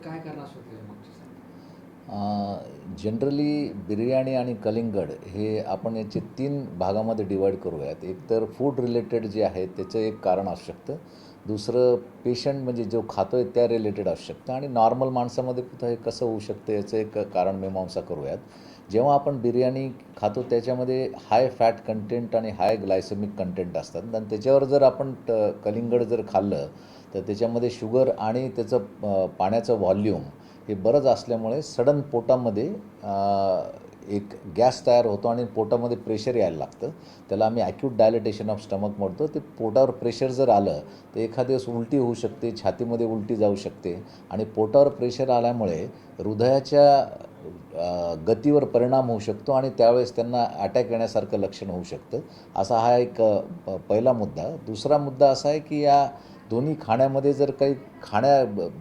काय कारण असू शकते मागची? जनरली बिर्याणी आणि कलिंगड हे आपण याचे 3 भागामध्ये डिवाईड करूयात. एक तर फूड रिलेटेड जे आहे त्याचं एक कारण असू शकतं. दुसरं पेशंट म्हणजे जो खातो आहे त्या रिलेटेड असू शकतं आणि नॉर्मल माणसामध्ये हे कसं होऊ शकतं याचं एक कारण मीमांसा करूयात. जेव्हा आपण बिर्याणी खातो त्याच्यामध्ये हाय फॅट कंटेंट आणि हाय ग्लायसेमिक कंटेंट असतात आणि त्याच्यावर जर आपण कलिंगड जर खाल्लं तर त्याच्यामध्ये शुगर आणि त्याचं पाण्याचं व्हॉल्यूम हे बरंच असल्यामुळे सडन पोटामध्ये एक गॅस तयार होतो आणि पोटामध्ये प्रेशर यायला लागतं. त्याला आम्ही ॲक्यूट डायलिटेशन ऑफ स्टमक म्हणतो. ते पोटावर प्रेशर जर आलं तर एखाद्या वेळेस उलटी होऊ शकते, छातीमध्ये उलटी जाऊ शकते आणि पोटावर प्रेशर आल्यामुळे हृदयाच्या गतीवर परिणाम होऊ शकतो आणि त्यावेळेस त्यांना अटॅक येण्यासारखं लक्षण होऊ शकतं. असा हा एक पहिला मुद्दा. दुसरा मुद्दा असा आहे की या दोन्ही खाण्यामध्ये जर काही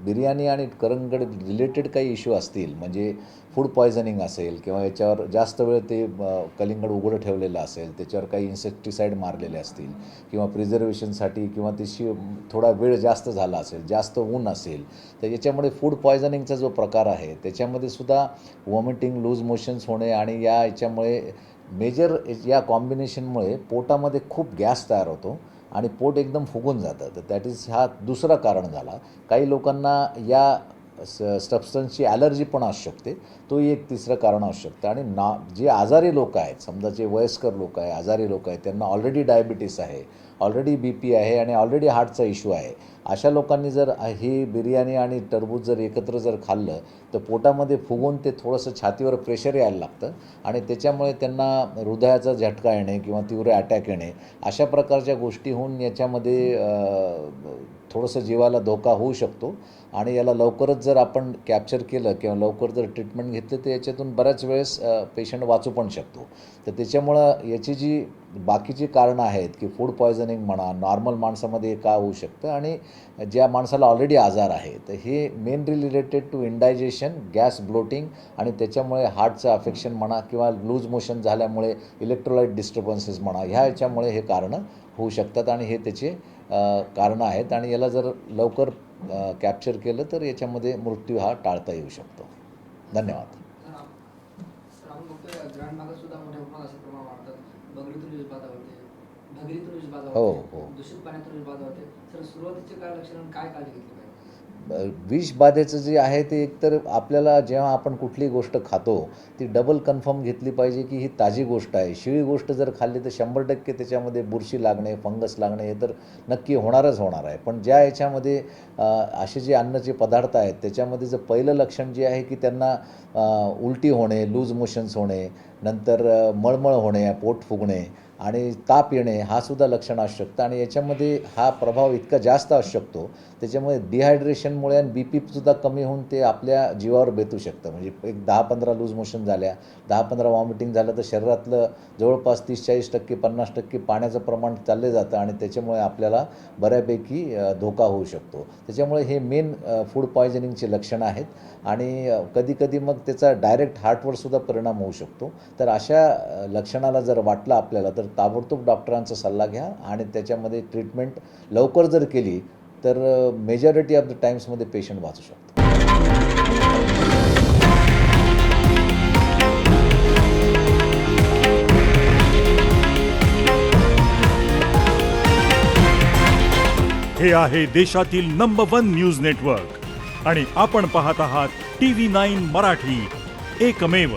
बिर्याणी आणि करंगड रिलेटेड काही इश्यू असतील, म्हणजे फूड पॉयझनिंग असेल किंवा याच्यावर जास्त वेळ ते कलिंगड उघडं ठेवलेलं असेल, त्याच्यावर काही इन्सेक्टिसाईड मारलेले असतील किंवा प्रिझर्वेशनसाठी किंवा त्याची थोडा वेळ जास्त झाला असेल, जास्त ऊन असेल, तर याच्यामुळे फूड पॉयझनिंगचा जो प्रकार आहे त्याच्यामध्ये सुद्धा वॉमिटिंग, लूज मोशन्स होणे आणि याच्यामुळे मेजर या कॉम्बिनेशनमुळे पोटामध्ये खूप गॅस तयार होतो आणि पोट एकदम फुगून जातं. तर दॅट इज हा दुसरा कारण झाला. काही लोकांना या सबस्टन्सची ॲलर्जी पण असू शकते, तोही एक तिसरं कारण असू शकतं. आणि जे आजारी लोक आहेत, समजा जे वयस्कर लोक आहे, आजारी लोक आहेत, त्यांना ऑलरेडी डायबिटीस आहे, ऑलरेडी BP आहे आणि ऑलरेडी हार्टचा इश्यू आहे, अशा लोकांनी जर ही बिर्याणी आणि टरबूज जर एकत्र जर खाल्लं तर पोटामध्ये फुगून ते थोडंसं छातीवर प्रेशर यायला लागतं आणि त्याच्यामुळे त्यांना हृदयाचा झटका येणे किंवा तीव्र अटॅक येणे अशा प्रकारच्या गोष्टी होऊन याच्यामध्ये थोडंसं जीवाला धोका होऊ शकतो. आणि याला लवकरच जर आपण कॅप्चर केलं किंवा लवकर जर ट्रीटमेंट घेतलं तर याच्यातून बऱ्याच वेळेस पेशंट वाचू पण शकतो. तर त्याच्यामुळं याची जी बाकीची कारणं आहेत की फूड पॉयझनिंग म्हणा, नॉर्मल माणसामध्ये का होऊ शकतं आणि ज्या माणसाला ऑलरेडी आजार आहे, तर हे mainly related to indigestion, gas bloating आणि त्याच्यामुळे हार्टचं अफेक्शन म्हणा किंवा लूज मोशन झाल्यामुळे इलेक्ट्रोलाइट डिस्टर्बन्सेस म्हणा, ह्या याच्यामुळे हे कारणं होऊ शकतात आणि हे त्याचे कारणं आहेत आणि याला जर लवकर कॅप्चर केलं तर याच्यामध्ये मृत्यू हा टाळता येऊ शकतो. धन्यवाद. सर आपण बघतोय ग्रामीण भागात सुद्धा मोठ्या प्रमाणात असे प्रमाण वाढतात. बगरीतून विषबाधा होते, भगरीतून विषबाधा हो, होते, हो. दूषित पाण्यातून विषबाधा होते. सर सुरुवातीचे काय लक्षण, काय काळजी घेतली पाहिजे? विषबाधेचं जे आहे ते एकतर आपल्याला जेव्हा आपण कुठली गोष्ट खातो ती डबल कन्फर्म घेतली पाहिजे की ही ताजी गोष्ट आहे. शिळी गोष्ट जर खाल्ली तर 100% त्याच्यामध्ये बुरशी लागणे, फंगस लागणे हे तर नक्की होणारच होणार आहे. पण ज्या याच्यामध्ये असे जे अन्नाचे पदार्थ आहेत त्याच्यामध्ये जर पहिलं लक्षण जे आहे की त्यांना उलटी होणे, लूज मोशन्स होणे, नंतर मळमळ होणे, पोट फुगणे आणि ताप येणे हा सुद्धा लक्षण असू शकतं आणि याच्यामध्ये हा प्रभाव इतका जास्त असू शकतो त्याच्यामुळे डिहायड्रेशनमुळे आणि BP सुद्धा कमी होऊन ते आपल्या जीवावर बेतू शकतं. म्हणजे एक 10-15 लूज मोशन झाल्या, 10-15 वॉमिटिंग झालं तर शरीरातलं जवळपास 30-40%, 50% पाण्याचं प्रमाण चालले जातं आणि त्याच्यामुळे आपल्याला बऱ्यापैकी धोका होऊ शकतो. त्याच्यामुळे हे मेन फूड पॉयझनिंगचे लक्षणं आहेत आणि कधीकधी मग त्याचा डायरेक्ट हार्टवर सुद्धा परिणाम होऊ शकतो. तर अशा लक्षणाला जर वाटलं आपल्याला तर ताबडतोब डॉक्टरांचा सल्ला घ्या आणि त्याच्यामध्ये ट्रीटमेंट लवकर जर केली तर मेजॉरिटी ऑफ द टाईम्समध्ये पेशंट वाचू शकतो. हे आहे देशातील नंबर 1 न्यूज नेटवर्क आणि आपण पाहत आहात TV9 मराठी, एकमेव.